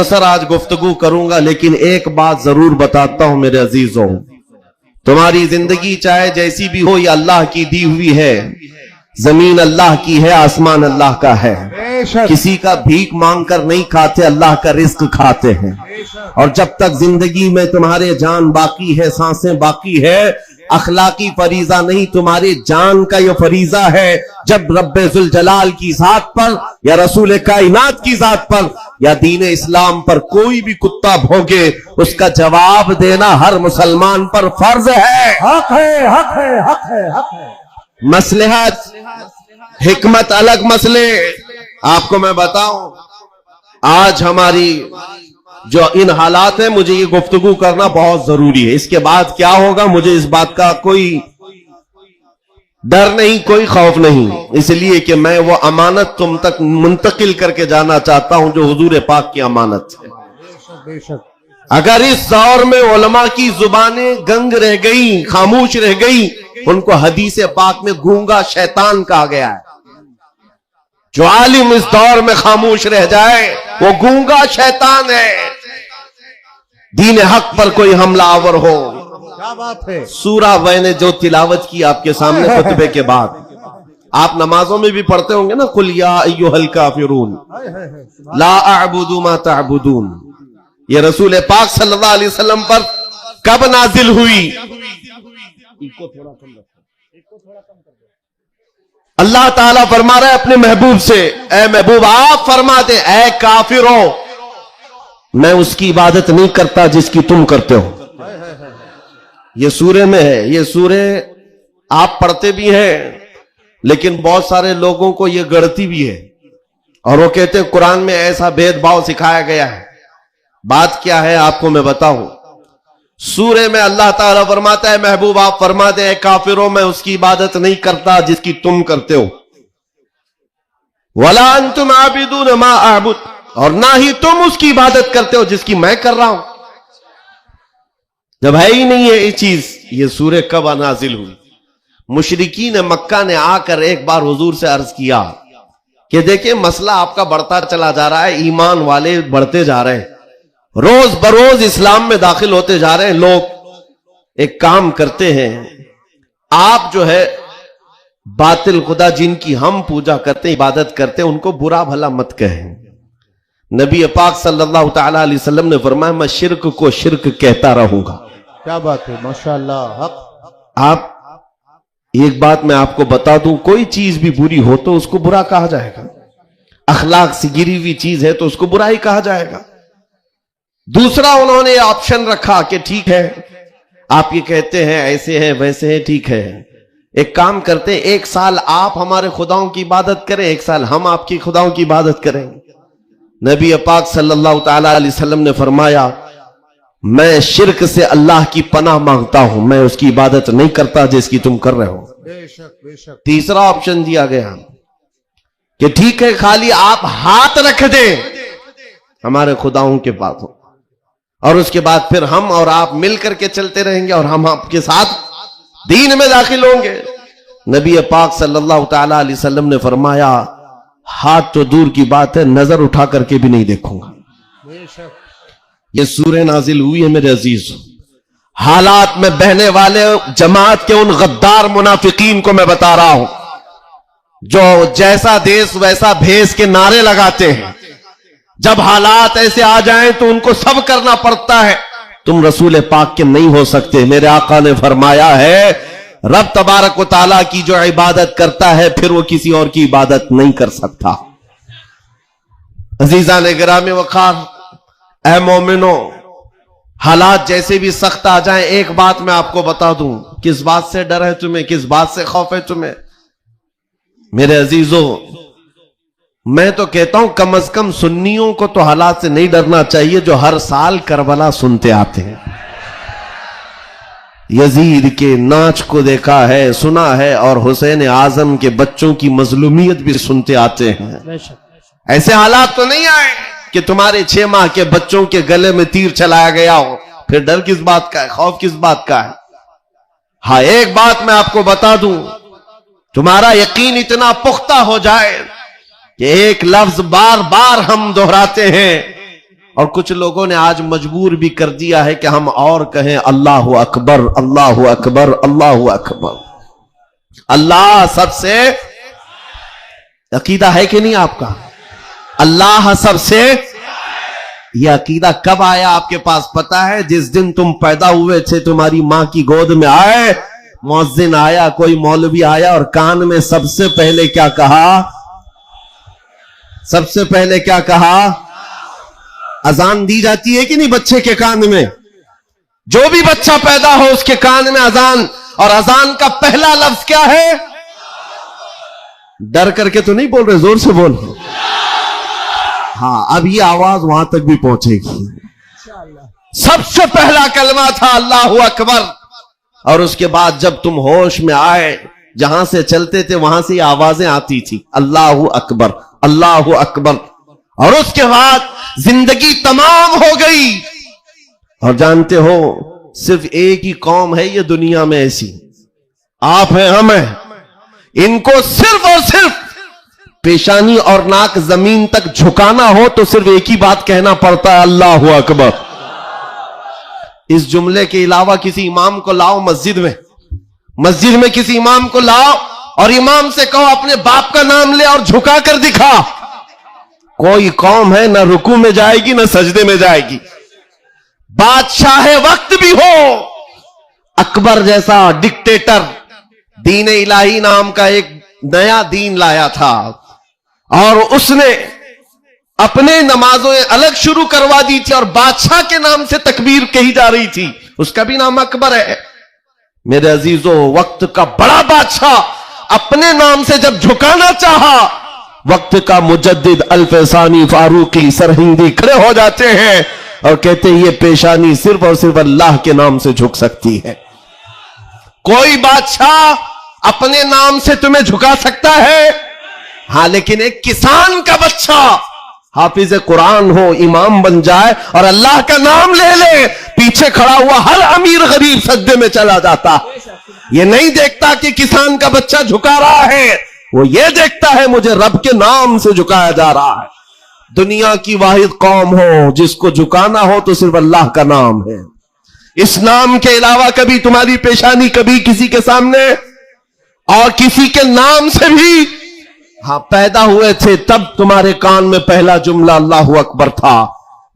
Sir आज गुफ्तगू करूंगा, लेकिन एक बात जरूर बताता हूं मेरे अजीजों, तुम्हारी जिंदगी चाहे जैसी भी हो, ये अल्लाह की दी हुई है। जमीन अल्लाह की है, आसमान अल्लाह का है। किसी का भीख मांग कर नहीं खाते, अल्लाह का रिस्क खाते हैं। और जब तक जिंदगी में तुम्हारे जान बाकी है, सांसें बाकी है, अखलाकी फरीजा नहीं, तुम्हारे जान का यह फरीजा है। जब रब्बे जुल जलाल की जात पर या रसूल कायनात की जात पर या दीन इस्लाम पर कोई भी कुत्ता भौंके, उसका जवाब देना हर मुसलमान पर फर्ज है। हक है, हक है, हक है, हक है। मसलहत हिकमत अलग मसले। आपको मैं बताऊं, आज हमारी जो इन हालात है, मुझे ये गुफ्तगू करना बहुत जरूरी है। इसके बाद क्या होगा मुझे इस बात का कोई डर नहीं, कोई खौफ नहीं, इसलिए कि मैं वो अमानत तुम तक मुंतकिल करके जाना चाहता हूं जो हुजूर पाक की अमानत है। बेशक। अगर इस दौर में उलमा की जुबानें गंग रह गई, खामोश रह गई, उनको हदीस पाक में गूंगा शैतान कहा गया है। जो आलिम इस दौर में खामोश रह जाए वो गूंगा शैतान है। दीन हक पर कोई हमलावर हो, क्या बात है। सूरा मैंने जो तिलावत की आपके सामने खुतबे के बाद, आप नमाजों में भी पढ़ते होंगे ना, कुल या अय्युहल काफिरून ला अअबुदु मा तअबुदून। ये रसूल पाक सल्लल्लाहु अलैहि वसल्लम पर कब नाजिल हुई? अल्लाह ताला फरमा रहा है अपने महबूब से, ए महबूब आप फरमा दे, ए काफिरों, मैं उसकी इबादत नहीं करता जिसकी तुम करते हो। ये सूरे में है। ये सूरे आप पढ़ते भी हैं, लेकिन बहुत सारे लोगों को ये गढ़ती भी है, और वो कहते हैं कुरान में ऐसा भेदभाव सिखाया गया है। बात क्या है आपको मैं बताऊं। सूरे में अल्लाह ताला फरमाता है, महबूब आप फरमा दे, काफिरों मैं उसकी इबादत नहीं करता जिसकी तुम करते हो। वला अंतुम आबिदून मा अअबुद, और ना ही तुम उसकी इबादत करते हो जिसकी मैं कर रहा हूं। जब है ही नहीं है ये चीज, ये सूरे कब नाजिल हुई? मुशरिकीन मक्का ने आकर एक बार हुजूर से अर्ज किया कि देखिए मसला आपका बढ़ता चला जा रहा है, ईमान वाले बढ़ते जा रहे हैं, रोज बरोज इस्लाम में दाखिल होते जा रहे हैं लोग। एक काम करते हैं, आप जो है बातिल खुदा जिनकी हम पूजा करते हैं, इबादत करते हैं, उनको बुरा भला मत कहें। नबी पाक सल्लल्लाहु ताला अलैहि वसल्लम ने फरमाया, मैं शिर्क को शिर्क कहता रहूंगा। क्या बात है, माशाअल्लाह। हक। आप एक बात मैं आपको बता दूं, कोई चीज भी बुरी हो तो उसको बुरा कहा जाएगा। अखलाक से गिरी हुई चीज है तो उसको बुरा ही कहा जाएगा। दूसरा उन्होंने ऑप्शन रखा कि ठीक है आप ये कहते हैं, ऐसे हैं वैसे हैं, ठीक है एक काम करते हैं, एक साल आप हमारे खुदाओं की इबादत करें, एक साल हम आपकी खुदाओं की इबादत करेंगे। नबी पाक सल्लल्लाहु ताला अलैहि वसल्लम ने फरमाया, मैं शिर्क से अल्लाह की पनाह मांगता हूं, मैं उसकी इबादत नहीं करता जिसकी तुम कर रहे हो। बेशक, बेशक। तीसरा ऑप्शन दिया गया कि ठीक है खाली आप हाथ रख दें हमारे खुदाओं के पास हो, और उसके बाद फिर हम और आप मिल करके चलते रहेंगे और हम आपके साथ दीन में दाखिल होंगे। नबी पाक सल्लल्लाहु ताला अलैहि वसल्लम ने फरमाया, हाथ तो दूर की बात है, नजर उठा करके भी नहीं देखूंगा। बेशक। ये सूरह नाजिल हुई है मेरे अजीज। हालात में बहने वाले जमात के उन गद्दार मुनाफिकीन को मैं बता रहा हूं, जो जैसा देश वैसा भेस के नारे लगाते हैं। जब हालात ऐसे आ जाएं तो उनको सब करना पड़ता है। तुम रसूल पाक के नहीं हो सकते। मेरे आका ने फरमाया है, रब तबारक व ताला की जो इबादत करता है फिर वो किसी और की इबादत नहीं कर सकता। अजीजा ने गिरामी वकार, ऐ मोमिनो, हालात जैसे भी सख्त आ जाएं, एक बात मैं आपको बता दूं, किस बात से डर है तुम्हें, किस बात से खौफ है तुम्हें? मेरे अजीजों, मैं तो कहता हूं कम से कम सुन्नियों को तो हालात से नहीं डरना चाहिए जो हर साल करबला सुनते आते हैं। यजीद के नाच को देखा है, सुना है, और हुसैन आजम के बच्चों की मजलूमियत भी सुनते आते हैं। ऐसे हालात तो नहीं आए कि तुम्हारे 6 माह के बच्चों के गले में तीर चलाया गया हो, फिर डर किस बात का है, खौफ किस बात का है? हाँ, एक बात मैं आपको बता दूं, तुम्हारा यकीन इतना पुख्ता हो जाए कि एक लफ्ज बार बार हम दोहराते हैं اور کچھ لوگوں نے آج مجبور بھی کر دیا ہے کہ ہم اور کہیں اللہ اکبر اللہ اکبر اللہ اکبر. اللہ سب سے عقیدہ ہے کہ نہیں آپ کا؟ اللہ سب سے. یہ عقیدہ کب آیا آپ کے پاس پتا ہے؟ جس دن تم پیدا ہوئے تھے تمہاری ماں کی گود میں آئے, مؤذن آیا, کوئی مولوی آیا اور کان میں سب سے پہلے کیا کہا؟ سب سے پہلے کیا کہا؟ اذان دی جاتی ہے کہ نہیں بچے کے کان میں؟ جو بھی بچہ پیدا ہو اس کے کان میں اذان, اور اذان کا پہلا لفظ کیا ہے؟ ڈر کر کے تو نہیں بول رہے, زور سے بول. ہاں اب یہ آواز وہاں تک بھی پہنچے گی. سب سے پہلا کلمہ تھا اللہ اکبر, اور اس کے بعد جب تم ہوش میں آئے, جہاں سے چلتے تھے وہاں سے یہ آوازیں آتی تھی اللہ اکبر اللہ اکبر. اور اس کے بعد زندگی تمام ہو گئی. اور جانتے ہو صرف ایک ہی قوم ہے یہ دنیا میں ایسی, آپ ہیں ہم ہیں, ان کو صرف اور صرف پیشانی اور ناک زمین تک جھکانا ہو تو صرف ایک ہی بات کہنا پڑتا ہے اللہ اکبر. اس جملے کے علاوہ کسی امام کو لاؤ مسجد میں کسی امام کو لاؤ اور امام سے کہو اپنے باپ کا نام لے اور جھکا کر دکھا, کوئی قوم ہے نہ رکوع میں جائے گی نہ سجدے میں جائے گی. بادشاہ وقت بھی ہو, اکبر جیسا ڈکٹیٹر دین الہی نام کا ایک نیا دین لایا تھا, اور اس نے اپنے نمازوں الگ شروع کروا دی تھی, اور بادشاہ کے نام سے تکبیر کہی جا رہی تھی, اس کا بھی نام اکبر ہے. میرے عزیزو, وقت کا بڑا بادشاہ اپنے نام سے جب جھکانا چاہا, وقت کا مجدد الفسانی فاروقی سرہندی کھڑے ہو جاتے ہیں اور کہتے ہیں یہ پیشانی صرف اور صرف اللہ کے نام سے جھک سکتی ہے. کوئی بادشاہ اپنے نام سے تمہیں جھکا سکتا ہے؟ ہاں, لیکن ایک کسان کا بچہ حافظ قرآن ہو, امام بن جائے اور اللہ کا نام لے لے, پیچھے کھڑا ہوا ہر امیر غریب سجدے میں چلا جاتا. یہ نہیں دیکھتا کہ کسان کا بچہ جھکا رہا ہے, وہ یہ دیکھتا ہے مجھے رب کے نام سے جھکایا جا رہا ہے. دنیا کی واحد قوم ہو جس کو جھکانا ہو تو صرف اللہ کا نام ہے. اس نام کے علاوہ کبھی تمہاری پیشانی کبھی کسی کے سامنے, اور کسی کے نام سے بھی, ہاں پیدا ہوئے تھے تب تمہارے کان میں پہلا جملہ اللہ اکبر تھا.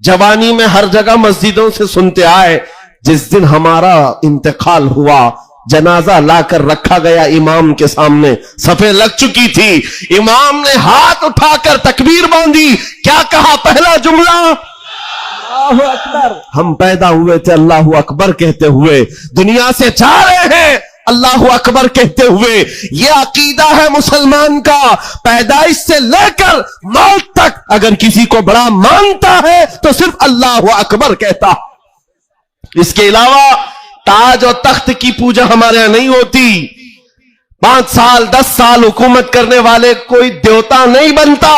جوانی میں ہر جگہ مسجدوں سے سنتے آئے, جس دن ہمارا انتقال ہوا جنازہ لا کر رکھا گیا امام کے سامنے, صفیں لگ چکی تھی, امام نے ہاتھ اٹھا کر تکبیر باندھی, کیا کہا پہلا جملہ؟ اللہ اکبر. ہم پیدا ہوئے تھے اللہ اکبر کہتے ہوئے, دنیا سے جا رہے ہیں اللہ اکبر کہتے ہوئے. یہ عقیدہ ہے مسلمان کا, پیدائش سے لے کر موت تک اگر کسی کو بڑا مانتا ہے تو صرف اللہ اکبر کہتا. اس کے علاوہ تاج اور تخت کی پوجا ہمارے یہاں نہیں ہوتی. 5 سال 10 سال حکومت کرنے والے کوئی دیوتا نہیں بنتا,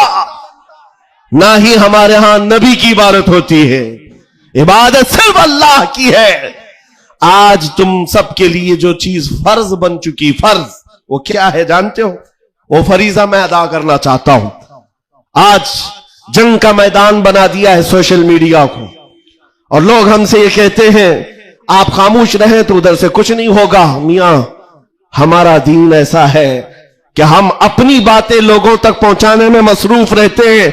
نہ ہی ہمارے ہاں نبی کی عبادت ہوتی ہے. عبادت صرف اللہ کی ہے. آج تم سب کے لیے جو چیز فرض بن چکی, فرض وہ کیا ہے جانتے ہو؟ وہ فریضہ میں ادا کرنا چاہتا ہوں. آج جنگ کا میدان بنا دیا ہے سوشل میڈیا کو, اور لوگ ہم سے یہ کہتے ہیں آپ خاموش رہیں تو ادھر سے کچھ نہیں ہوگا. میاں ہمارا دین ایسا ہے کہ ہم اپنی باتیں لوگوں تک پہنچانے میں مصروف رہتے ہیں.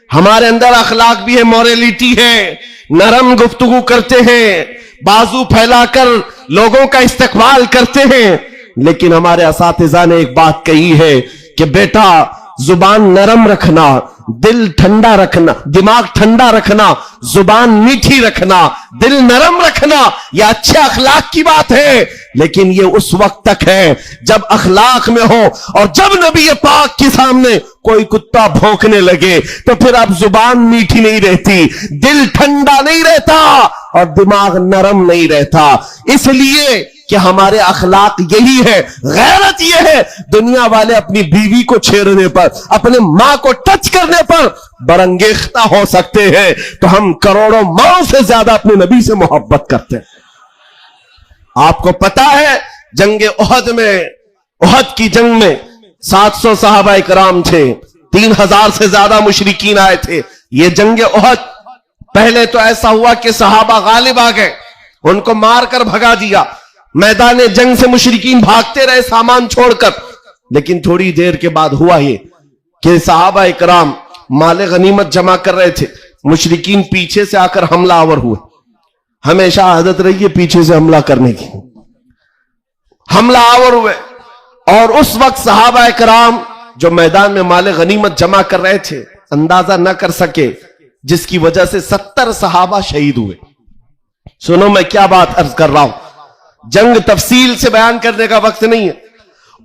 ہمارے اندر اخلاق بھی ہے, موریلٹی ہے, نرم گفتگو کرتے ہیں, بازو پھیلا کر لوگوں کا استقبال کرتے ہیں. لیکن ہمارے اساتذہ نے ایک بات کہی ہے کہ بیٹا زبان نرم رکھنا, دل ٹھنڈا رکھنا, دماغ ٹھنڈا رکھنا, زبان میٹھی رکھنا, دل نرم رکھنا, یہ اچھے اخلاق کی بات ہے. لیکن یہ اس وقت تک ہے جب اخلاق میں ہو, اور جب نبی پاک کے سامنے کوئی کتا بھونکنے لگے تو پھر اب زبان میٹھی نہیں رہتی, دل ٹھنڈا نہیں رہتا اور دماغ نرم نہیں رہتا. اس لیے کہ ہمارے اخلاق یہی ہے. غیرت یہ ہے دنیا والے اپنی بیوی کو چھیڑنے پر, اپنے ماں کو ٹچ کرنے پر برانگیختہ ہو سکتے ہیں, تو ہم کروڑوں ماں سے زیادہ اپنے نبی سے محبت کرتے ہیں. آپ کو پتا ہے جنگ احد میں, احد کی جنگ میں 700 صحابہ کرام تھے, 3000 سے زیادہ مشرکین آئے تھے. یہ جنگ احد पहले तो ऐसा हुआ कि सहाबा गालिब आ गए, उनको मार कर भगा दिया, मैदान जंग से मुशरिकीन भागते रहे सामान छोड़कर। लेकिन थोड़ी देर के बाद हुआ ये कि सहाबा इकराम माले गनीमत जमा कर रहे थे, मुशरिकीन पीछे से आकर हमलावर हुए। हमेशा आदत रही है पीछे से हमला करने की, हमलावर हुए। और उस वक्त सहाबा इकराम जो मैदान में माले गनीमत जमा कर रहे थे अंदाजा न कर सके, जिसकी वजह से 70 सहाबा शहीद हुए। सुनो मैं क्या बात अर्ज कर रहा हूं, जंग तफसील से बयान करने का वक्त नहीं है।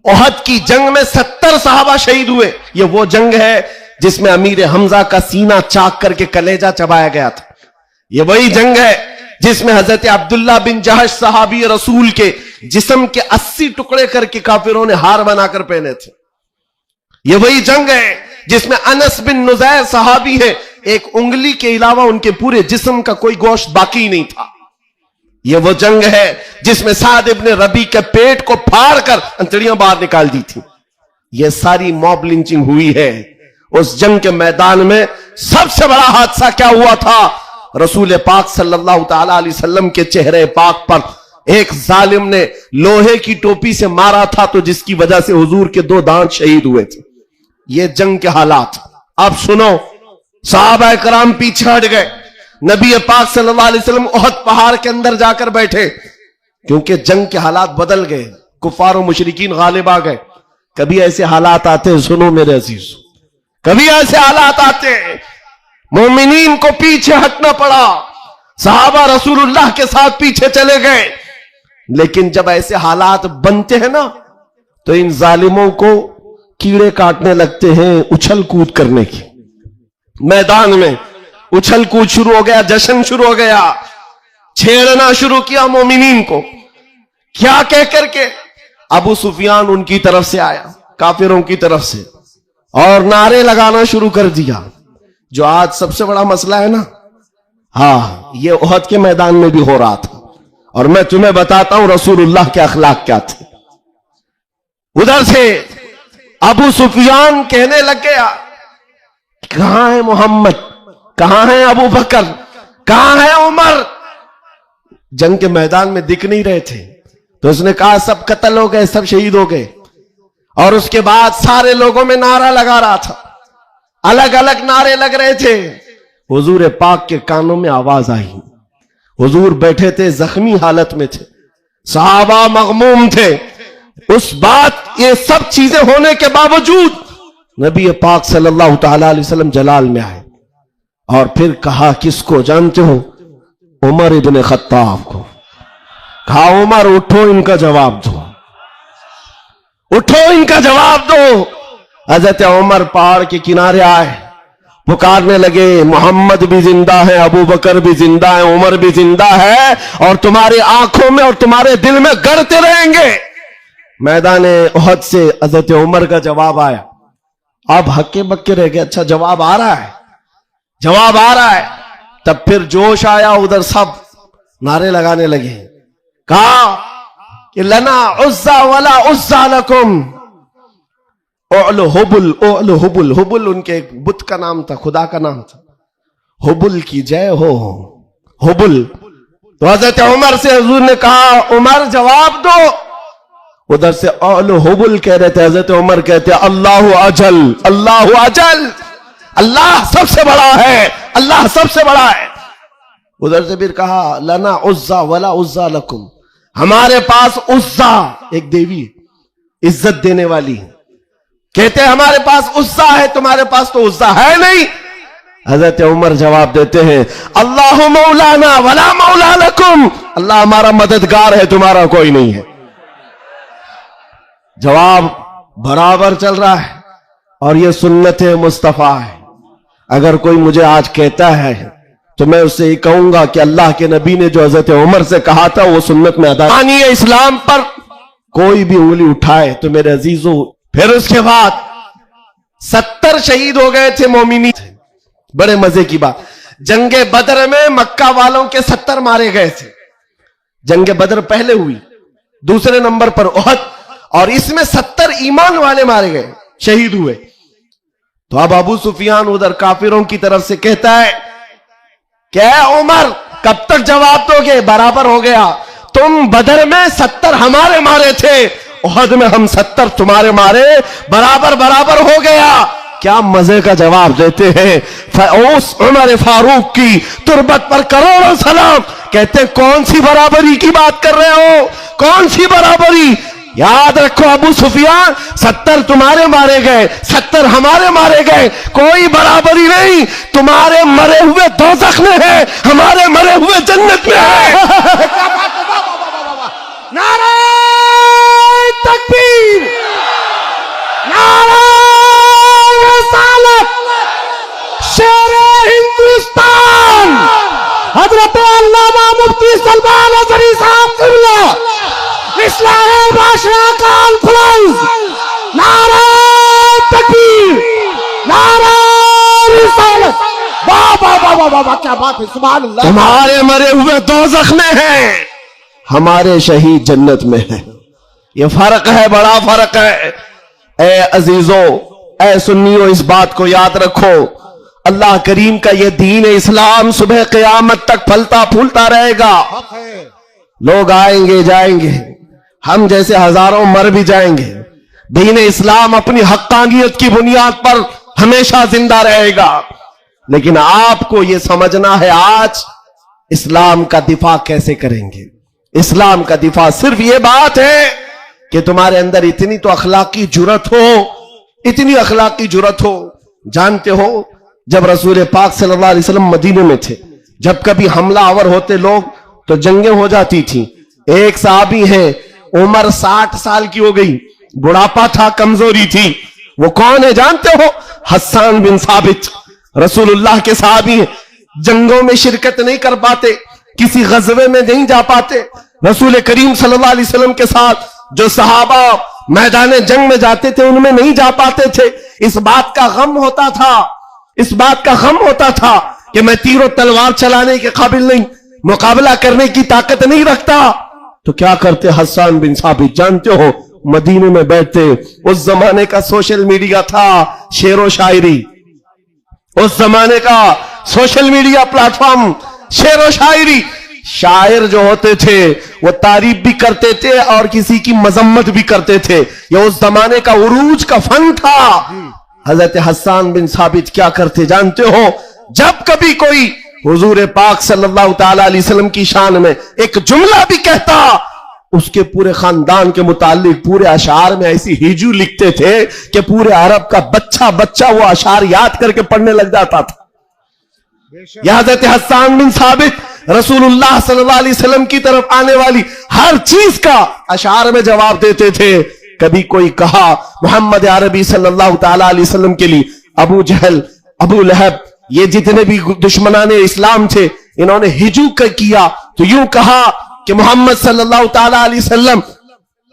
ओहद की जंग में 70 सहाबा शहीद हुए। ये वो जंग है जिसमें अमीर हमजा का सीना चाक करके कलेजा चबाया गया था। ये वही जंग है जिसमें हजरत अब्दुल्ला बिन जहश सहाबी रसूल के जिस्म के 80 टुकड़े करके काफिरों ने हार बनाकर पहने थे। ये वही जंग है जिसमें अनस बिन नुजैर सहाबी है, एक उंगली के अलावा उनके पूरे जिस्म का कोई गोश्त बाकी नहीं था। ये वो जंग है जिसमें साद इब्न रबी के पेट को फाड़ कर अंतड़ियां बाहर निकाल दी थी। ये सारी मॉब लिंचिंग हुई है। उस जंग के मैदान में सबसे बड़ा हादसा क्या हुआ था, रसूल पाक सल्लल्लाहु ताला अलैहि वसल्लम के चेहरे पाक पर एक जालिम ने लोहे की टोपी से मारा था, तो जिसकी वजह से हुजूर के 2 दांत शहीद हुए थे। ये जंग के हालात। अब सुनो, सहाबा कराम पीछे हट गए, नबी पाक सल्लल्लाहु अलैहि वसल्लम ओहद पहाड़ के अंदर जाकर बैठे, क्योंकि जंग के हालात बदल गए, कुफार और मुशरिकीन गालिब आ गए। कभी ऐसे हालात आते हैं, सुनो मेरे अजीज, कभी ऐसे हालात आते हैं मोमिनीन को पीछे हटना पड़ा, सहाबा रसूलुल्लाह के साथ पीछे चले गए। लेकिन जब ऐसे हालात बनते हैं ना, तो इन जालिमों को कीड़े काटने लगते हैं उछल कूद करने की। मैदान में उछल कूद शुरू हो गया, जश्न शुरू हो गया, छेड़ना शुरू किया मोमिनीन को। क्या कह करके अबू सुफियान उनकी तरफ से आया, काफिरों की तरफ से, और नारे लगाना शुरू कर दिया। जो आज सबसे बड़ा मसला है ना, हाँ, ये ओहद के मैदान में भी हो रहा था। और मैं तुम्हें बताता हूं रसूलुल्लाह के अखलाक क्या थे। उधर से अबू सुफियान कहने लग गया, कहां है मोहम्मद, कहां है अबू बकर, कहां है उमर। जंग के मैदान में दिख नहीं रहे थे, तो उसने कहा सब कत्ल हो गए, सब शहीद हो गए। और उसके बाद सारे लोगों में नारा लगा रहा था, अलग अलग नारे लग रहे थे। हुजूर पाक के कानों में आवाज आई। हुजूर बैठे थे, जख्मी हालत में थे, सहाबा मगमूम थे। उस बात, ये सब चीजें होने के बावजूद नबी पाक सल्लल्लाहु ताला अलैहि वसल्लम जलाल में आए और फिर कहा, किसको जानते हो? उमर इब्न खत्ताब को। कहा, उमर उठो, इनका जवाब दो, उठो, इनका जवाब दो। हजरत उमर पहाड़ के किनारे आए, पुकारने लगे, मोहम्मद भी जिंदा है, अबू बकर भी जिंदा है, उमर भी जिंदा है, और तुम्हारी आंखों में और तुम्हारे दिल में गड़ते रहेंगे। मैदान ओहद से हजरत उमर का जवाब आया। अब हक्के बक्के रह गए, अच्छा जवाब आ रहा है, जवाब आ रहा है। तब फिर जोश आया, उधर सब नारे लगाने लगे। कहा कि लना उज्जा वला उज्जा लकुम, ओल हुबुल, ओल हुबुल। हुबुल उनके एक बुत का नाम था, खुदा का नाम था। हुबुल की जय हो, हुबुल। तो हजरत उमर से हुजूर ने कहा, उमर जवाब दो। उधर से ओल हुबुल कह रहे थे, हजरत उमर कहते अल्लाहु अजल, अल्लाहु अजल, अल्लाह सबसे बड़ा है, अल्लाह सबसे बड़ा है। उधर से फिर कहा, लना उज्जा वला उज्जा लकुम, हमारे पास उज्जा एक देवी इज्जत देने वाली, कहते हैं हमारे पास उज्जा है, तुम्हारे पास तो उज्जा है नहीं। हजरत उमर जवाब देते हैं, अल्लाह मौलाना वला मौला लकुम, अल्लाह हमारा मददगार है, तुम्हारा कोई नहीं है। जवाब बराबर चल रहा है, और यह सुन्नत मुस्तफा है। अगर कोई मुझे आज कहता है तो मैं उससे ये कहूंगा कि अल्लाह के नबी ने जो हजरत उमर से कहा था वो सुन्नत में अदा। मानिए इस्लाम पर कोई भी उंगली उठाए तो मेरे अजीजों, फिर उसके बाद 70 शहीद हो गए थे मोमिनी। बड़े मजे की बात, जंगे बदर में मक्का वालों के 70 मारे गए थे। जंगे बदर पहले हुई, दूसरे नंबर पर ओहद, और इसमें 70 ईमान वाले मारे गए, शहीद हुए। तो अब अबू सुफियान उधर काफिरों की तरफ से कहता है کہ اے عمر کب تک جواب دو گے؟ برابر ہو گیا، تم بدر میں 70 ہمارے مارے تھے، احد میں ہم 70 تمہارے مارے، برابر برابر ہو گیا۔ کیا مزے کا جواب دیتے ہیں۔ اس عمر فاروق کی تربت پر کروڑوں سلام۔ کہتے ہیں کون سی برابری کی بات کر رہے ہو؟ کون سی برابری؟ یاد رکھو ابو سفیان، 70 تمہارے مارے گئے، 70 ہمارے مارے گئے، کوئی برابری نہیں۔ تمہارے مرے ہوئے دوزخ میں ہے، ہمارے مرے ہوئے جنت میں ہے۔ نعرہ تکبیر، نعرہ رسالت، شیر ہندوستان حضرت علامہ مفتی سلمان اظہری صاحب قبلہ، اصلاح معاشرہ کانفرنس، نعرہ تکبیر، نعرہ رسالت۔ واہ واہ واہ واہ واہ، کیا بات ہے، سبحان اللہ۔ تمہارے مرے ہوئے دوزخ میں ہیں، ہمارے شہید جنت میں ہیں۔ یہ فرق ہے، بڑا فرق ہے۔ اے عزیزو، اے سنیو، اس بات کو یاد رکھو، اللہ کریم کا یہ دین اسلام صبح قیامت تک پھلتا پھولتا رہے گا۔ حق ہے۔ لوگ آئیں گے جائیں گے، ہم جیسے ہزاروں مر بھی جائیں گے، دین اسلام اپنی حقانیت کی بنیاد پر ہمیشہ زندہ رہے گا۔ لیکن آپ کو یہ سمجھنا ہے آج اسلام کا دفاع کیسے کریں گے۔ اسلام کا دفاع صرف یہ بات ہے کہ تمہارے اندر اتنی تو اخلاقی جرت ہو، اتنی اخلاقی جرت ہو۔ جانتے ہو جب رسول پاک صلی اللہ علیہ وسلم مدینے میں تھے، جب کبھی حملہ آور ہوتے لوگ تو جنگیں ہو جاتی تھیں۔ ایک صحابی ہیں، عمر 60 سال کی ہو گئی، بڑھاپا تھا، کمزوری تھی، وہ کون ہے جانتے ہو؟ حسان بن ثابت، رسول اللہ کے صحابی ہیں، جنگوں میں شرکت نہیں کر پاتے، کسی غزوے میں نہیں جا پاتے، رسول کریم صلی اللہ علیہ وسلم کے ساتھ جو صحابہ میدان جنگ میں جاتے تھے ان میں نہیں جا پاتے تھے۔ اس بات کا غم ہوتا تھا، اس بات کا غم ہوتا تھا کہ میں تیر و تلوار چلانے کے قابل نہیں، مقابلہ کرنے کی طاقت نہیں رکھتا۔ تو کیا کرتے حسان بن ثابت جانتے ہو؟ مدینے میں بیٹھتے، اس زمانے کا سوشل میڈیا تھا شعر و شاعری، اس زمانے کا سوشل میڈیا پلیٹ فارم شعر و شاعری۔ شاعر جو ہوتے تھے وہ تعریف بھی کرتے تھے اور کسی کی مذمت بھی کرتے تھے، یہ اس زمانے کا عروج کا فن تھا۔ حضرت حسان بن ثابت کیا کرتے جانتے ہو؟ جب کبھی کوئی حضور پاک صلی اللہ تعالی علیہ وسلم کی شان میں ایک جملہ بھی کہتا، اس کے پورے خاندان کے متعلق پورے اشعار میں ایسی ہیجو لکھتے تھے کہ پورے عرب کا بچہ بچہ وہ اشعار یاد کر کے پڑھنے لگ جاتا تھا۔ یہ حضرت حسان بن ثابت رسول اللہ صلی اللہ علیہ وسلم کی طرف آنے والی ہر چیز کا اشعار میں جواب دیتے تھے۔ کبھی کوئی کہا محمد عربی صلی اللہ تعالی علیہ وسلم کے لیے ابو جہل، ابو لہب، یہ جتنے بھی دشمنان اسلام تھے، انہوں نے ہجو کیا تو یوں کہا کہ محمد صلی اللہ تعالی علیہ وسلم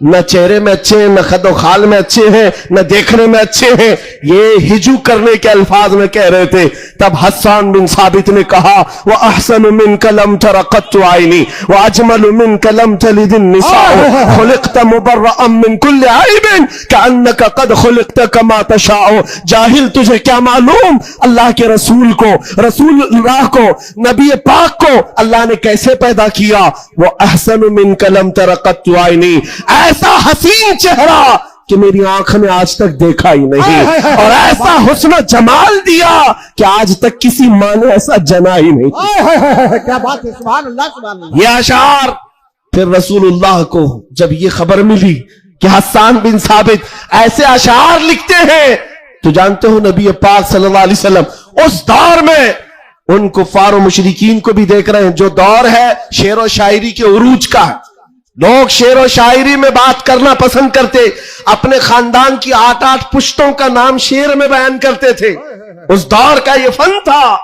نہ چہرے میں اچھے ہیں، نہ خد و خال میں اچھے ہیں، نہ دیکھنے میں اچھے ہیں، یہ ہجو کرنے کے الفاظ میں کہہ رہے تھے۔ تب حسان بن ثابت نے کہا وَأَحْسَنُ مِنْكَ لَمْ تَرَ قَطُّ عَيْنِي وَأَجْمَلُ مِنْكَ لَمْ تَلِدِ النِّسَاءُ خُلِقْتَ مُبَرَّأً مِنْ كُلِّ عَيْبٍ كَأَنَّكَ قَدْ خُلِقْتَ كَمَا تَشَاءُ۔ جاہل، تجھے کیا معلوم اللہ کے رسول کو، رسول اللہ کو، نبی پاک کو اللہ نے کیسے پیدا کیا؟ وَأَحْسَنُ مِنْكَ لَمْ تَرَ قَطُّ عَيْنِي، ایسا حسین چہرہ کہ میری آنکھ نے آج تک دیکھا ہی نہیں، اور ایسا حسن و جمال دیا کہ آج تک کسی ماں نے ایسا جنا ہی نہیں۔ کیا بات ہے، سبحان اللہ سبحان اللہ۔ یہ اشعار پھر رسول اللہ کو جب یہ خبر ملی کہ حسان بن ثابت ایسے اشعار لکھتے ہیں، تو جانتے ہو نبی پاک صلی اللہ علیہ وسلم اس دور میں ان کفار و مشرکین کو بھی دیکھ رہے ہیں، جو دور ہے شعر و شاعری کے عروج کا ہے۔ لوگ شعر و شاعری میں بات کرنا پسند کرتے، اپنے خاندان کی 8 پشتوں کا نام شعر میں بیان کرتے تھے، اس دور کا یہ فن تھا۔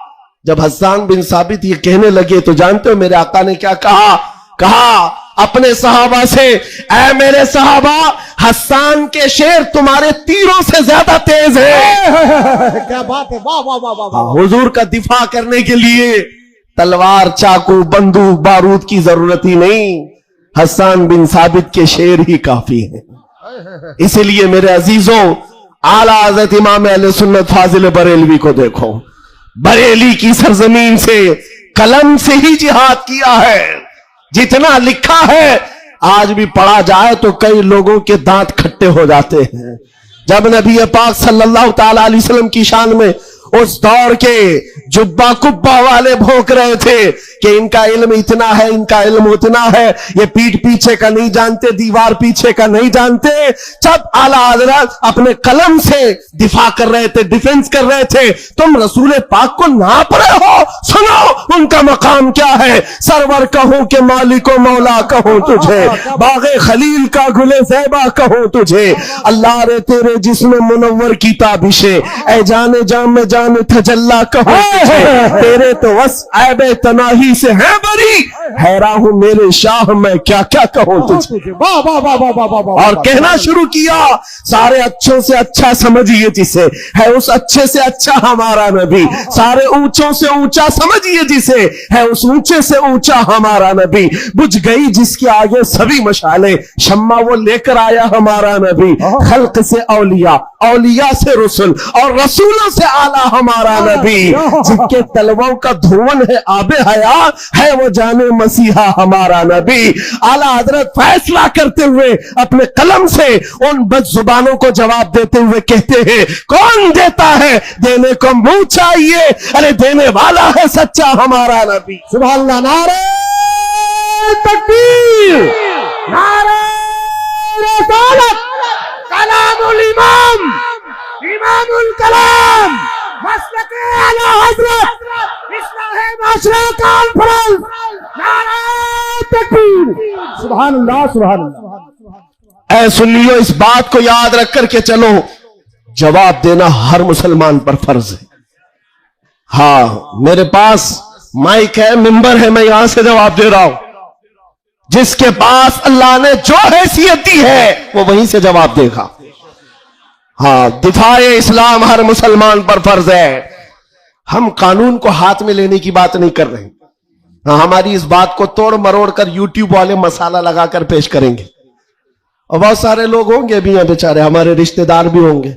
جب حسان بن ثابت یہ کہنے لگے تو جانتے ہو میرے آقا نے کیا کہا اپنے صحابہ سے، اے میرے صحابہ، حسان کے شعر تمہارے تیروں سے زیادہ تیز ہیں۔ کیا بات ہے، واہ واہ واہ واہ۔ حضور کا دفاع کرنے کے لیے تلوار، چاقو، بندوق، بارود کی ضرورت ہی نہیں، حسان بن ثابت کے شعر ہی کافی ہیں۔ اسی لیے میرے عزیزوں، اعلیٰ حضرت امام اہل سنت فاضل بریلوی کو دیکھو، بریلی کی سرزمین سے कलम से ही जिहाद किया है। जितना लिखा है आज भी पढ़ा जाए तो कई लोगों के दांत खट्टे हो जाते हैं। जब नबी पाक सल्लल्लाहु ताला अलैहि वसल्लम की शान में उस दौर के जुब्बा कुब्बा वाले भौंक रहे थे कि इनका इल्म इतना है, इनका इल्म उतना है, ये पीठ पीछे का नहीं जानते, दीवार पीछे का नहीं जानते, जब आला हजरत अपने कलम से दिफा कर रहे थे, डिफेंस कर रहे थे, तुम रसूल पाक को नाप रहे हो। सुनो उनका मकाम क्या है। सरवर कहूं कि मालिको मौला कहूं तुझे, बागे खलील का गुले ज़ैबा कहूं तुझे, अल्लाह रे तेरे जिस्म मुनव्वर की ताबिशे, ऐ जाने जाम में जाने तजल्ला कहूं तुझे, तेरे तो बस ऐबे तनाही से है बरी, हैरान हूं मेरे शाह मैं क्या क्या कहूं तुझे। वाह वाह वाह वाह वाह वाह वाह। और कहना शुरू किया, सारे अच्छों से अच्छा समझिए जिसे, है उस अच्छे से अच्छा हमारा नबी, सारे ऊंचों से ऊंचा समझिए जिसे, है उस ऊंचे से ऊंचा हमारा नबी, बुझ गई जिसके आगे सभी मशाले, शम्मा वो लेकर आया हमारा नबी, खल्क से औलिया, औलिया से रसूल और रसूलों से आला हमारा नबी, जिनके तलवों का धुवन है आबे हया, है वो जाने मसीहा हमारा नबी। आला हजरत फैसला करते हुए अपने कलम से उन बदजुबानों को जवाब देते हुए कहते हैं, कौन देता है देने को मुंह चाहिए, अरे देने वाला है सच्चा हमारा नबी। सुभान अल्लाह। नारे तकबीर, नारे रिसालत, कलामुल इमाम, इमामुल कलाम, मसलक आला हजरत, इस्लाह माशरा कॉन्फ्रेंस, नारे तकबीर। सुभान अल्लाह, सुभान अल्लाह। ऐ सुन्नियों, इस बात को याद रख करके चलो, जवाब देना हर मुसलमान पर फर्ज है। हाँ, मेरे पास माइक है, मिंबर है, मैं यहां से जवाब दे रहा हूं। जिसके पास अल्लाह ने जो हैसियत दी है वो वहीं से जवाब देगा। हाँ, दिफाए इस्लाम हर मुसलमान पर फर्ज है। हम कानून को हाथ में लेने की बात नहीं कर रहे। हाँ, हमारी इस बात को तोड़ मरोड़ कर यूट्यूब वाले मसाला लगाकर पेश करेंगे, और बहुत सारे लोग होंगे भी यहाँ बेचारे, हमारे रिश्तेदार भी होंगे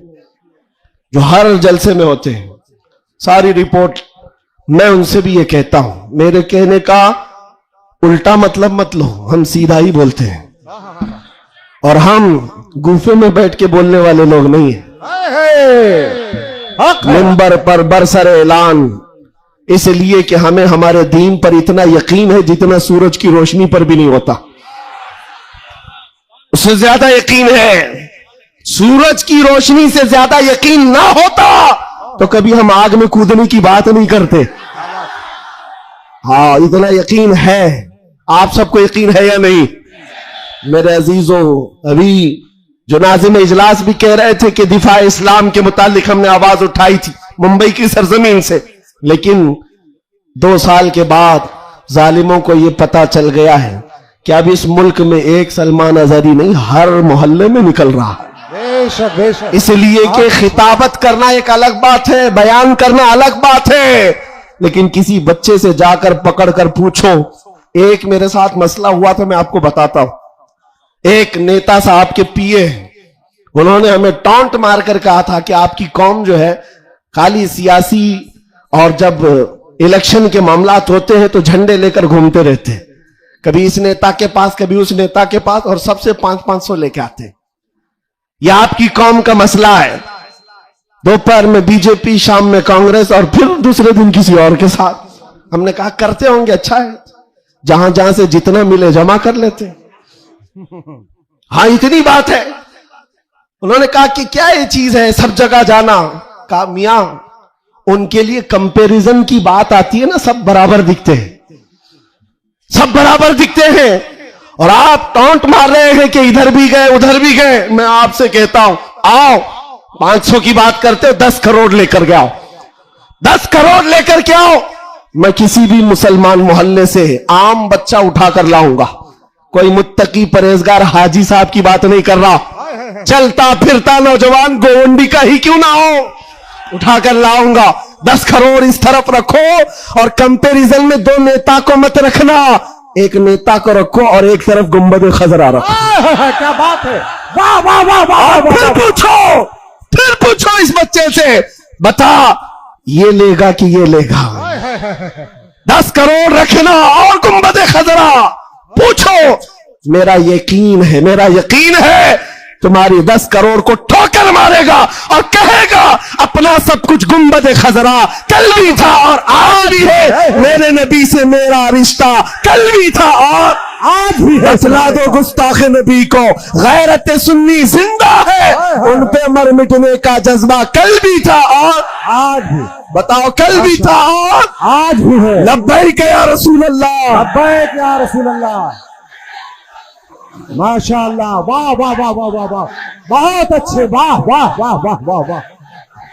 जो हर जलसे में होते हैं, सारी रिपोर्ट। मैं उनसे भी ये कहता हूं, मेरे कहने का उल्टा मतलब मत लो, हम सीधा ही बोलते हैं, और हम गुफे में बैठ के बोलने वाले लोग नहीं है। मिंबर पर बरसर ऐलान, इसलिए कि हमें हमारे दीन पर इतना यकीन है जितना सूरज की रोशनी पर भी नहीं होता, उससे ज्यादा यकीन है। सूरज की रोशनी से ज्यादा यकीन ना होता तो कभी हम आग में कूदने की बात नहीं करते। हाँ, इतना यकीन है। आप सबको यकीन है या नहीं मेरे अजीजों? अभी जो नाज़िम इजलास भी कह रहे थे कि दिफा इस्लाम के मुतालिक हमने आवाज उठाई थी मुंबई की सरजमीन से, लेकिन 2 साल के बाद जालिमों को यह पता चल गया है कि अब इस मुल्क में एक सलमान अजहरी नहीं, हर मोहल्ले में निकल रहा है। बेशक बेशक। इसलिए कि खिताबत करना एक अलग बात है, बयान करना अलग बात है, लेकिन किसी बच्चे से जाकर पकड़ कर पूछो। एक मेरे साथ मसला हुआ था, मैं आपको बताता हूं। एक नेता साहब के पीए, उन्होंने हमें टॉन्ट मारकर कहा था कि आपकी कौम जो है खाली सियासी, और जब इलेक्शन के मामलात होते हैं तो झंडे लेकर घूमते रहते हैं, कभी इस नेता के पास कभी उस नेता के पास, और सबसे 500-500 लेके आते हैं। यह आपकी कौम का मसला है। दोपहर में बीजेपी, शाम में कांग्रेस, और फिर दूसरे दिन किसी और के साथ। हमने कहा करते होंगे, अच्छा है, जहां जहां से जितना मिले जमा कर लेते हैं। हाँ, इतनी बात है। उन्होंने कहा कि क्या ये चीज है सब जगह जाना? कहा मियां, उनके लिए कंपैरिजन की बात आती है ना, सब बराबर दिखते हैं, सब बराबर दिखते हैं, और आप टॉन्ट मार रहे हैं कि इधर भी गए उधर भी गए। मैं आपसे कहता हूं, आओ 500 की बात करते हो, 10 करोड़ लेकर के आओ, 10 करोड़ लेकर के आओ। मैं किसी भी मुसलमान मोहल्ले से आम बच्चा उठाकर लाऊंगा, कोई मुत्तकी परहेजगार हाजी साहब की बात नहीं कर रहा, चलता फिरता नौजवान गोवंडी का ही क्यों ना हो, उठाकर लाऊंगा। 10 करोड़ इस तरफ रखो, और कंपैरिजन में 2 नेता को मत रखना, एक नेता को रखो और एक तरफ गुंबद खजरा रखो। क्या बात है, वाह वाह वाह वाह। फिर पूछो इस बच्चे से, बता ये लेगा कि ये लेगा? 10 करोड़ रखना और गुंबद खजरा पूछो, मेरा यकीन है तुम्हारी 10 करोड़ को ठोकर मारेगा और कहेगा अपना सब कुछ गुंबद खजरा कल भी था और आज भी है, मेरे नबी से मेरा रिश्ता कल भी था और आज भी है। बतला दो गुस्ताख नबी को गैरत सुन्नी जिंदा है, उन पे मर मिटने का जज्बा कल भी था और आज भी, बताओ कल भी था और आज भी है। लब्बैक या रसूल अल्लाह, लब्बैक या रसूल अल्लाह। माशाअल्लाह, वाह वाह वाह वाह वाह वाह, बहुत अच्छे, वाह वाह वाह वाह वाह वाह,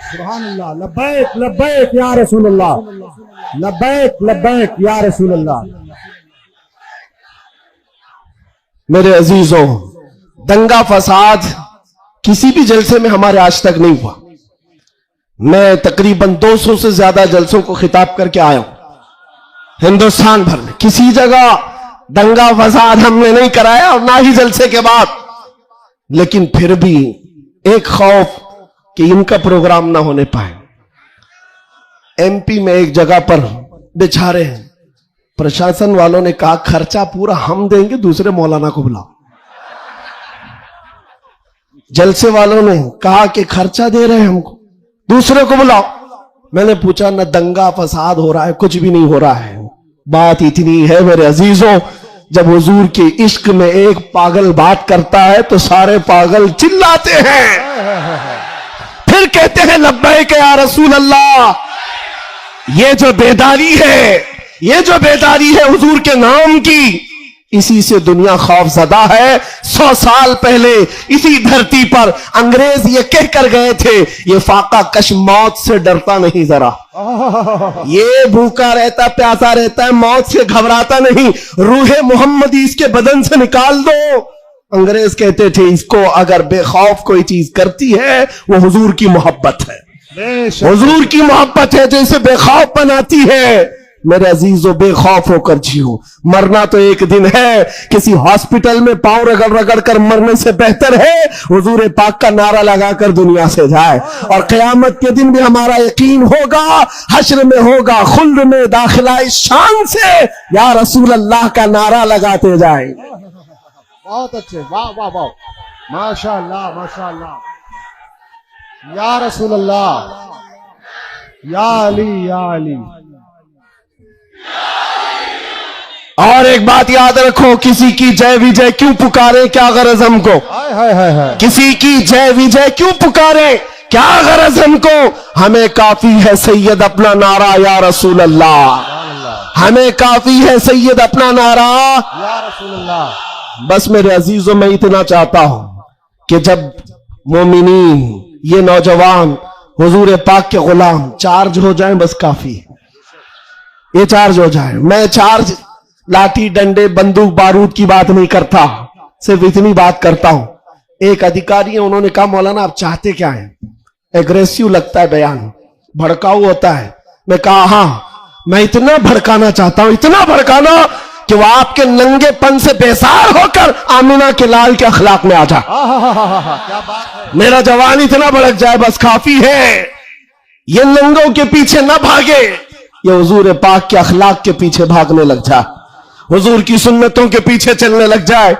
सुभान अल्लाह। लब्बैक लब्बैक या रसूल अल्लाह, लब्बैक लब्बैक या रसूल अल्लाह। मेरे अजीजों, दंगा फसाद किसी भी जलसे में हमारे आज तक नहीं हुआ। मैं तकरीबन 200 से ज्यादा जलसों को खिताब करके आया हूं हिंदुस्तान भर में, किसी जगह दंगा फसाद हमने नहीं कराया और ना ही जलसे के बाद, लेकिन फिर भी एक खौफ कि इनका प्रोग्राम ना होने पाए। एमपी में एक जगह पर बेचारे प्रशासन वालों ने कहा खर्चा पूरा हम देंगे, दूसरे मौलाना को बुलाओ। जलसे वालों ने कहा कि खर्चा दे रहे हैं हमको, दूसरे को बुलाओ। मैंने पूछा न दंगा फसाद हो रहा है, कुछ भी नहीं हो रहा है। बात इतनी है मेरे अजीजों, जब हुजूर के इश्क में एक पागल बात करता है तो सारे पागल चिल्लाते हैं, फिर कहते हैं लब्बैक या रसूल अल्लाह। ये जो बेदारी है हुजूर के नाम की, इसी से दुनिया खौफजदा है। 100 साल पहले इसी धरती पर अंग्रेज ये कह कर गए थे, ये फाका कश मौत से डरता नहीं जरा, ये भूखा रहता प्यासा रहता है, मौत से घबराता नहीं, रूहे मोहम्मदी इसके बदन से निकाल दो। अंग्रेज कहते थे इसको अगर बेखौफ कोई चीज करती है वो हुजूर की मोहब्बत है, हुजूर की मोहब्बत है जो इसे बेखौफ बनाती है। मेरे अजीजों, बेखौफ होकर जियो, मरना तो एक दिन है। किसी हॉस्पिटल में पांव रगड़ रगड़ कर मरने से बेहतर है हुजूर पाक का नारा लगाकर दुनिया से जाए। और क़यामत के दिन भी हमारा यकीन होगा, हश्र में होगा खुल्द में दाखिला इस शान से या रसूल अल्लाह का नारा लगाते जाए। बहुत अच्छे, वाह वाह वाह, माशाअल्लाह माशाअल्लाह, या रसूल अल्लाह, या अली। और एक बात याद रखो, किसी की जय विजय क्यों पुकारे, क्या गरज हमको? हाय हाय हाय हाय, किसी की जय विजय क्यों पुकारे, क्या गरज हमको? हमें काफी है सैयद अपना नारा या रसूल अल्लाह, हमें काफी है सैयद अपना नारा या रसूल अल्लाह। बस मेरे अजीजों, मैं इतना चाहता हूं कि जब मोमिनीन, ये नौजवान हुजूर पाक के गुलाम चार्ज हो जाएं, बस काफी है, ये चार्ज हो जाए। मैं चार्ज लाठी डंडे बंदूक बारूद की बात नहीं करता, सिर्फ इतनी बात करता हूं। एक अधिकारी है, उन्होंने कहा मौलाना आप चाहते क्या हैं? एग्रेसिव लगता है बयान, भड़काऊ होता है। मैं कहा हाँ, मैं इतना भड़काना चाहता हूं, इतना भड़काना कि वो आपके नंगेपन से बेसार होकर आमिना के लाल के अखलाक में आ जाए। क्या बात है, मेरा जवान इतना भड़क जाए, बस काफी है। ये नंगों के पीछे न भागे, ये हुजूर पाक के अखलाक के पीछे भागने लग जाए, हुजूर की सुन्नतों के पीछे चलने लग जाए।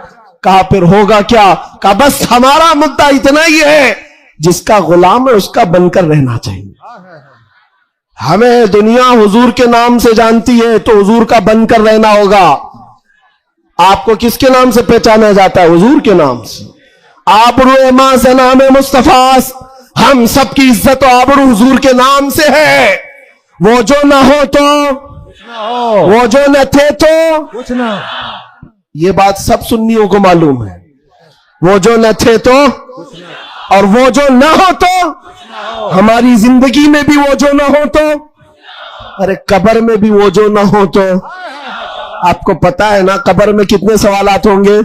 कहा फिर होगा क्या? कहा बस हमारा मुद्दा इतना ही है, जिसका गुलाम है उसका बनकर रहना चाहिए। हमें दुनिया हुजूर के नाम से जानती है तो हुजूर का बनकर रहना होगा। आपको किसके नाम से पहचाना जाता है? हुजूर के नाम से। आबरू मां से नाम मुस्तफास, हम सबकी इज्जत और आबरू हुजूर के नाम से है। वो जो ना हो तो, वो जो न थे तो कुछ ना। ये बात सब सुन्नियों को मालूम है। वो जो न थे तो, और वो जो ना हो तो, हमारी जिंदगी में भी वो जो ना हो तो, अरे कब्र में भी वो जो ना हो तो। आपको पता है ना कब्र में कितने सवालात होंगे?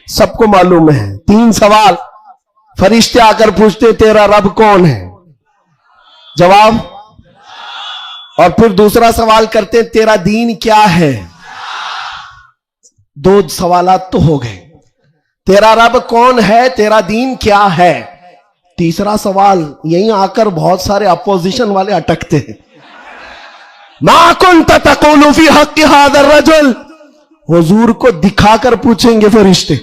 सबको मालूम है। 3 सवाल फरिश्ते आकर पूछते, तेरा रब कौन है? जवाब। और फिर दूसरा सवाल करते, तेरा दीन क्या है? 2 सवालात तो हो गए। तेरा रब कौन है, तेरा दीन क्या है। तीसरा सवाल यहीं आकर बहुत सारे अपोजिशन वाले अटकते हैं। मा कुंत तक़ूलु फी हक़्क़ि हाज़ा रजुल, हुजूर को दिखा कर पूछेंगे फरिश्ते,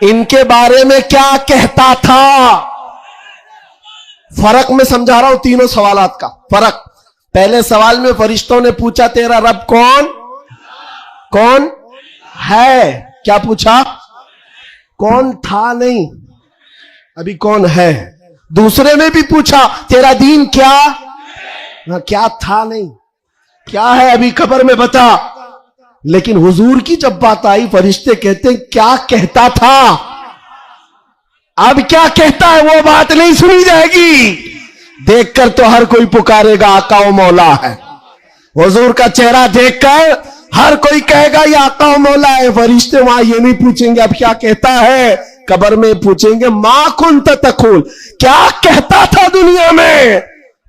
इनके बारे में क्या कहता था। फर्क में समझा रहा हूं तीनों सवालात का फर्क। पहले सवाल में फरिश्तों ने पूछा तेरा रब कौन है, क्या पूछा? कौन था नहीं, अभी कौन है। दूसरे में भी पूछा तेरा दीन क्या था नहीं, क्या है अभी कब्र में बता। लेकिन हुजूर की जब बात आई, फरिश्ते कहते हैं क्या कहता था। अब क्या कहता है वो बात नहीं सुनी जाएगी, देखकर तो हर कोई पुकारेगा आका ओ मौला है। हुजूर का चेहरा देखकर हर कोई कहेगा ये आका ओ मौला है। फरिश्ते वहां ये नहीं पूछेंगे अब क्या कहता है, कब्र में पूछेंगे मा कुंत तक़ूल, क्या कहता था दुनिया में।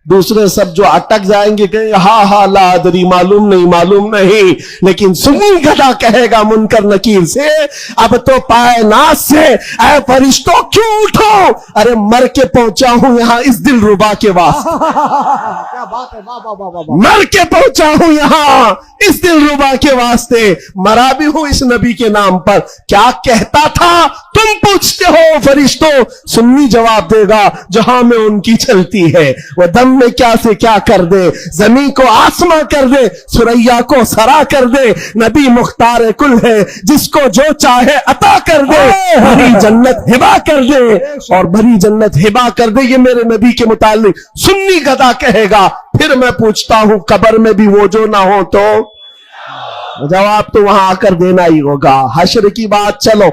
दूसरे सब जो अटक जाएंगे कहेंगे हा ला अदरी, मालूम नहीं। लेकिन सुन्नी गधा कहेगा मुनकर नकीर से, अब तो पाए नाज से ऐ फरिश्तों क्यों उठो, अरे मर के पहुंचा हूं यहां इस दिल रुबा के वास्ते। क्या बात है, वाह वाह वाह वाह। मर के पहुंचा हूं यहां इस दिल रुबा के वास्ते, मरा भी हूं इस नबी के नाम पर। क्या कहता था तुम पूछते हो फरिश्तों, सुन्नी जवाब देगा जहां में उनकी चलती है, वो दम में क्या से क्या कर दे, जमीन को आसमां कर दे, सुरैया को सरा कर दे। नबी मुख्तार कुल है, जिसको जो चाहे अता कर दे, भरी जन्नत हिबा कर दे, और भरी जन्नत हिबा कर दे। ये मेरे नबी के मुतालिक सुन्नी गदा कहेगा। फिर मैं पूछता हूं कब्र में भी वो जो ना हो तो जवाब तो वहां आकर देना ही होगा। हश्र की बात, चलो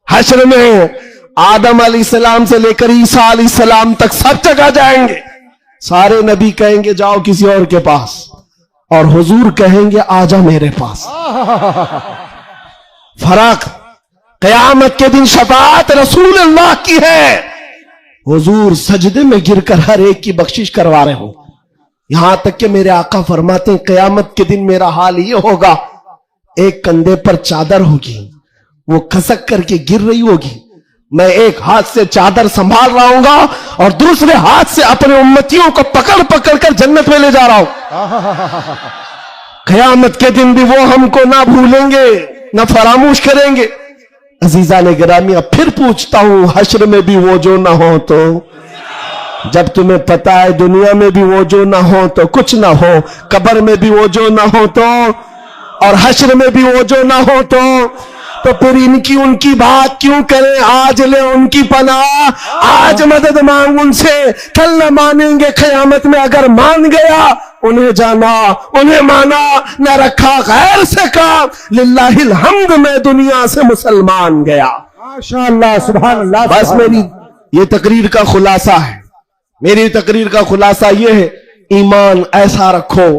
हश्र में आदम अलैहिस्सलाम से लेकर ईसा अलैहिस्सलाम तक सब जगह जाएंगे। सारे नबी कहेंगे जाओ किसी और के पास, और हुजूर कहेंगे आजा मेरे पास। फर्क, कयामत के दिन शफाअत रसूलुल्लाह की है, हुजूर सजदे में गिरकर हर एक की बख्शिश करवा रहे हो। यहां तक कि मेरे आका फरमाते हैं कयामत के दिन मेरा हाल ये होगा, एक कंधे पर चादर होगी, वो खसक करके गिर रही होगी, मैं एक हाथ से चादर संभाल रहा हूंगा और दूसरे हाथ से अपने उम्मतियों को पकड़ पकड़ कर जन्नत में ले जा रहा हूं। कयामत के दिन भी वो हमको ना भूलेंगे ना फरामोश करेंगे। अजीजा ने गिरामी, अब फिर पूछता हूं हश्र में भी वो जो ना हो तो, जब तुम्हें पता है दुनिया में भी वो जो ना हो तो कुछ ना हो, कब्र में भी वो जो ना हो तो, और हश्र में भी वो जो ना हो तो फिर इनकी उनकी बात क्यों करें। आज ले उनकी पनाह, आज मदद मांग उनसे, कल न मानेंगे कयामत में। अगर मान गया उन्हें जाना, उन्हें माना, न रखा गैर से काम, लिल्लाहिल हम्द में दुनिया से मुसलमान गया। माशाअल्लाह, सुभान अल्लाह। बस मेरी ये तकरीर का खुलासा है, मेरी तकरीर का खुलासा ये है, ईमान ऐसा रखो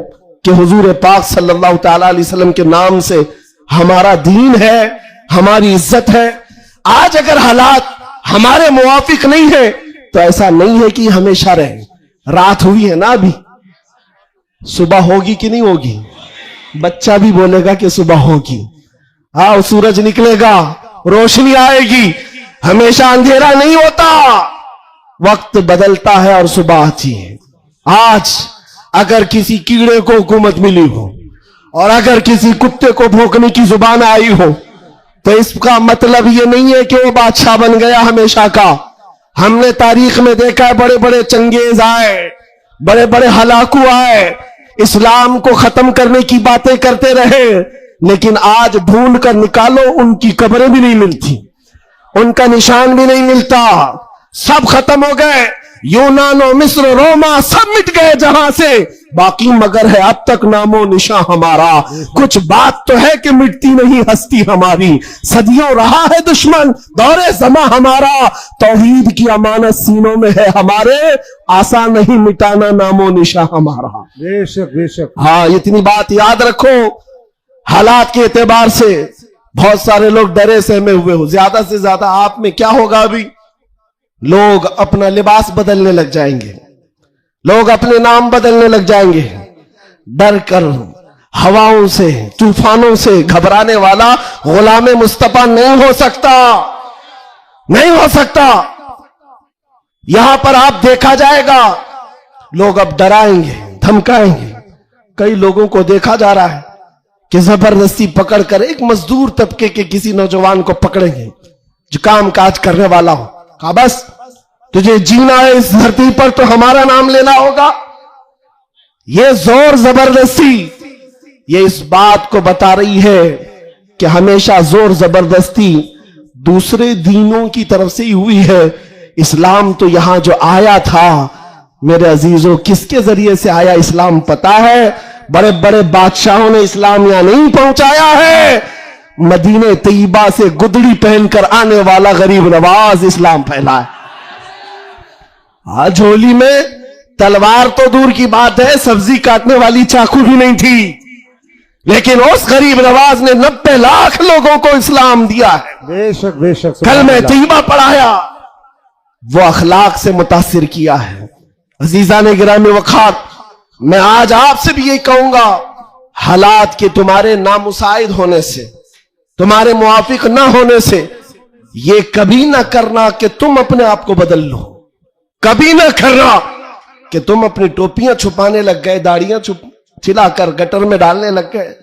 कि हुजूर पाक सल्लल्लाहु तआला अलैहि वसल्लम के नाम से हमारा दीन है, हमारी इज्जत है। आज अगर हालात हमारे मुवाफिक नहीं है तो ऐसा नहीं है कि हमेशा रहे। रात हुई है ना, अभी सुबह होगी कि नहीं होगी? बच्चा भी बोलेगा कि सुबह होगी। हाँ, सूरज निकलेगा, रोशनी आएगी, हमेशा अंधेरा नहीं होता, वक्त बदलता है और सुबह आती है। आज अगर किसी कीड़े को हुकूमत मिली हो और अगर किसी कुत्ते को भौंकने की जुबान आई हो तो इसका मतलब ये नहीं है कि वो बादशाह बन गया हमेशा का। हमने तारीख में देखा है बड़े बड़े चंगेज आए, बड़े बड़े हलाकू आए, इस्लाम को खत्म करने की बातें करते रहे, लेकिन आज ढूंढ कर निकालो उनकी कब्रें भी नहीं मिलती, उनका निशान भी नहीं मिलता, सब खत्म हो गए। यूनानो, मिस्र, रोमा सब मिट गए जहां से, बाकी मगर है अब तक नामो निशान हमारा। कुछ बात तो है कि मिटती नहीं हस्ती हमारी, सदियों रहा है दुश्मन दौरे जमा हमारा, तौहीद की अमानत सीनों में है हमारे, आसान नहीं मिटाना नामो निशान हमारा। बेशक बेशक। हाँ, इतनी बात याद रखो। हालात के एतबार से बहुत सारे लोग डरे सहमे हुए हो, ज्यादा से ज्यादा आप में क्या होगा, अभी लोग अपना लिबास बदलने लग जाएंगे, लोग अपने नाम बदलने लग जाएंगे, डर कर हवाओं से, तूफानों से घबराने वाला गुलाम मुस्तफा नहीं हो सकता, नहीं हो सकता। यहां पर आप देखा जाएगा लोग अब डराएंगे, धमकाएंगे, کئی لوگوں کو دیکھا جا رہا ہے کہ زبردستی پکڑ کر ایک مزدور طبقے کے کسی نوجوان کو پکڑیں گے جو کام کاج کرنے والا ہو، کہا بس تجھے جینا ہے اس دھرتی پر تو ہمارا نام لینا ہوگا. یہ زور زبردستی یہ اس بات کو بتا رہی ہے کہ ہمیشہ زور زبردستی دوسرے دینوں کی طرف سے ہی ہوئی ہے. اسلام تو یہاں جو آیا تھا میرے عزیزوں کس کے ذریعے سے آیا اسلام پتا ہے؟ بڑے بڑے بادشاہوں نے اسلام یہاں نہیں پہنچایا ہے، مدینہ طیبہ سے گدڑی پہن کر آنے والا غریب نواز اسلام پھیلا ہے. آج ہولی میں تلوار تو دور کی بات ہے، سبزی کاٹنے والی چاقو بھی نہیں تھی، لیکن اس غریب نواز نے 90 لاکھ لوگوں کو اسلام دیا ہے. بے شک بے شک. کلمہ طیبہ پڑھایا، وہ اخلاق سے متاثر کیا ہے. عزیزان گرامی وقار، میں آج آپ سے بھی یہی کہوں گا، حالات کے تمہارے نامساعد ہونے سے، تمہارے موافق نہ ہونے سے یہ کبھی نہ کرنا کہ تم اپنے آپ کو بدل لو. کبھی نہ کرنا کہ تم اپنی ٹوپیاں چھپانے لگ گئے، داڑیاں چھلا کر گٹر میں ڈالنے لگ گئے،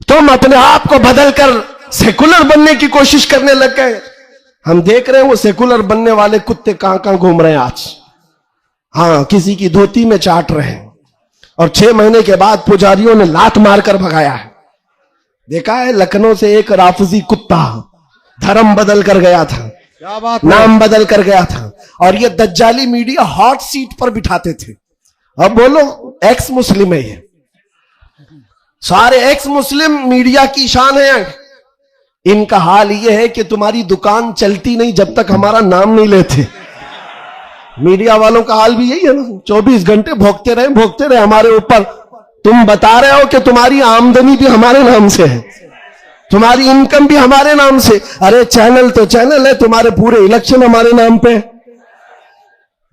تم اپنے آپ کو بدل کر سیکولر بننے کی کوشش کرنے لگ گئے. ہم دیکھ رہے ہیں وہ سیکولر بننے والے کتے کہاں کہاں گھوم رہے ہیں آج. ہاں، کسی کی دھوتی میں چاٹ رہے ہیں، اور 6 مہینے کے بعد پجاریوں نے لات مار کر بھگایا ہے. دیکھا ہے لکھنؤ سے ایک رافضی کتا دھرم بدل کر گیا تھا، کیا بات، نام بدل کر گیا تھا، اور یہ دجالی میڈیا ہاٹ سیٹ پر بٹھاتے تھے. اب بولو ایکس مسلم ہے، یہ سارے ایکس مسلم میڈیا کی شان ہے. ان کا حال یہ ہے کہ تمہاری دکان چلتی نہیں جب تک ہمارا نام نہیں لیتے. میڈیا والوں کا حال بھی یہی ہے نا، 24 گھنٹے بھوکتے رہے ہمارے اوپر. تم بتا رہے ہو کہ تمہاری آمدنی بھی ہمارے نام سے ہے، تمہاری انکم بھی ہمارے نام سے. ارے چینل تو چینل ہے، تمہارے پورے الیکشن ہمارے نام پہ.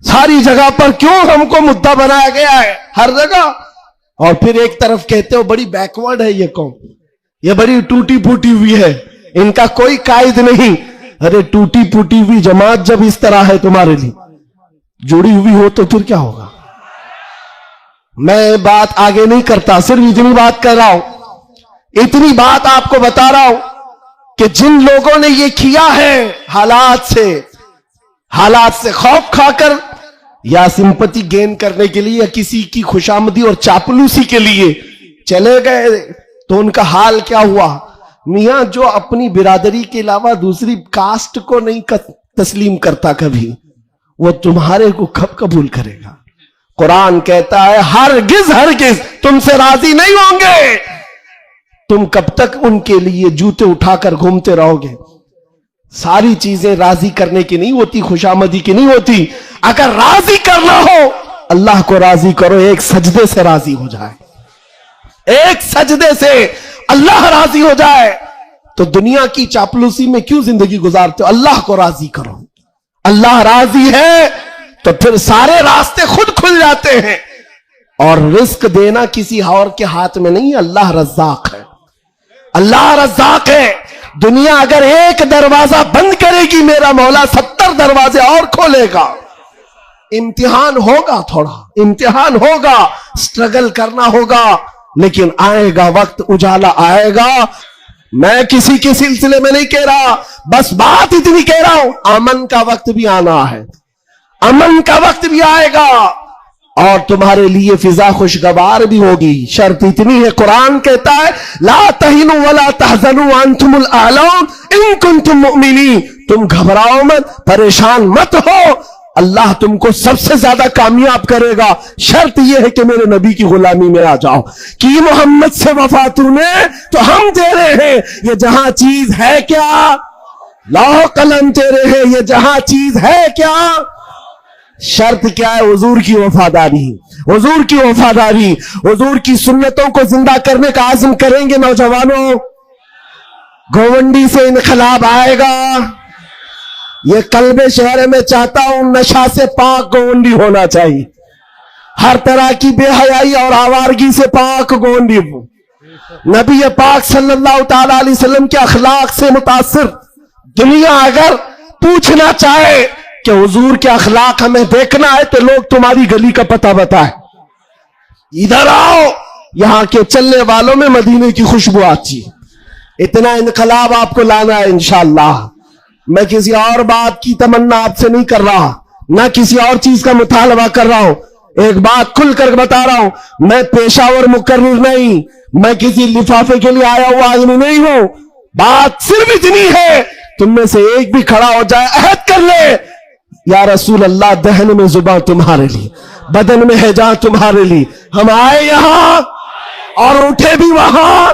ساری جگہ پر کیوں ہم کو مدعا بنایا گیا ہے ہر جگہ؟ اور پھر ایک طرف کہتے ہو بڑی بیکورڈ ہے یہ قوم، یہ بڑی ٹوٹی پھوٹی ہوئی ہے، ان کا کوئی قائد نہیں. ارے ٹوٹی پھوٹی ہوئی جماعت جب اس طرح ہے تمہارے لیے، جڑی ہوئی ہو تو پھر کیا ہوگا؟ میں بات آگے نہیں کرتا، صرف اتنی بات کر رہا ہوں، اتنی بات آپ کو بتا رہا ہوں کہ جن لوگوں نے یہ کیا ہے حالات سے خوف کھا کر یا سمپتی گین کرنے کے لیے یا کسی کی خوشامدی اور چاپلوسی کے لیے چلے گئے، تو ان کا حال کیا ہوا؟ میاں جو اپنی برادری کے علاوہ دوسری کاسٹ کو نہیں تسلیم کرتا کبھی، وہ تمہارے کو کب قبول کرے گا؟ قرآن کہتا ہے ہرگز تم سے راضی نہیں ہوں گے. تم کب تک ان کے لیے جوتے اٹھا کر گھومتے رہو گے؟ ساری چیزیں راضی کرنے کی نہیں ہوتی، خوشامدی کی نہیں ہوتی. اگر راضی کرنا ہو اللہ کو راضی کرو، ایک سجدے سے راضی ہو جائے، ایک سجدے سے اللہ راضی ہو جائے. تو دنیا کی چاپلوسی میں کیوں زندگی گزارتے ہو؟ اللہ کو راضی کرو. اللہ راضی ہے تو پھر سارے راستے خود کھل جاتے ہیں. اور رزق دینا کسی اور کے ہاتھ میں نہیں، اللہ رزاق ہے، اللہ رزاق ہے. دنیا اگر ایک دروازہ بند کرے گی میرا مولا 70 دروازے اور کھولے گا. امتحان ہوگا، تھوڑا امتحان ہوگا، سٹرگل کرنا ہوگا، لیکن آئے گا وقت، اجالا آئے گا. میں کسی کے سلسلے میں نہیں کہہ رہا، بس بات اتنی کہہ رہا ہوں، امن کا وقت بھی آنا ہے، امن کا وقت بھی آئے گا، اور تمہارے لیے فضا خوشگوار بھی ہوگی. شرط اتنی ہے، قرآن کہتا ہے لا تہنوا ولا تحزنوا وانتم الاعلون ان کنتم مؤمنین. تم گھبراؤ مت، پریشان مت ہو، اللہ تم کو سب سے زیادہ کامیاب کرے گا. شرط یہ ہے کہ میرے نبی کی غلامی میں آ جاؤ. کی محمد سے وفا تو نے تو ہم تیرے ہیں، یہ جہاں چیز ہے کیا لوح قلم تیرے ہیں، یہ جہاں چیز ہے کیا. شرط کیا ہے؟ حضور کی وفاداری، حضور کی وفاداری. حضور کی سنتوں کو زندہ کرنے کا عزم کریں گے نوجوانوں، گوونڈی سے انقلاب آئے گا. یہ قلب شہر میں چاہتا ہوں نشہ سے پاک گوونڈی ہونا چاہیے، ہر طرح کی بے حیائی اور آوارگی سے پاک گوونڈی. نبی پاک صلی اللہ تعالی علیہ وسلم کے اخلاق سے متاثر دنیا اگر پوچھنا چاہے کہ حضور کے اخلاق ہمیں دیکھنا ہے، تو لوگ تمہاری گلی کا پتہ بتائیں. ادھر آؤ، یہاں کے چلنے والوں میں مدینے کی خوشبو آتی ہے. اتنا انقلاب آپ کو لانا ہے انشاءاللہ. میں کسی اور بات کی تمنا آپ سے نہیں کر رہا, نہ کسی اور چیز کا مطالبہ کر رہا ہوں. ایک بات کھل کر بتا رہا ہوں, میں پیشہ ور مقرر نہیں, میں کسی لفافے کے لیے آیا ہوا آدمی نہیں ہوں. بات صرف اتنی ہے, تم میں سے ایک بھی کھڑا ہو جائے, عہد کر لے, یا رسول اللہ دہن میں زباں تمہارے لیے, بدن میں ہے جان تمہارے لیے. ہم آئے یہاں اور اٹھے بھی وہاں,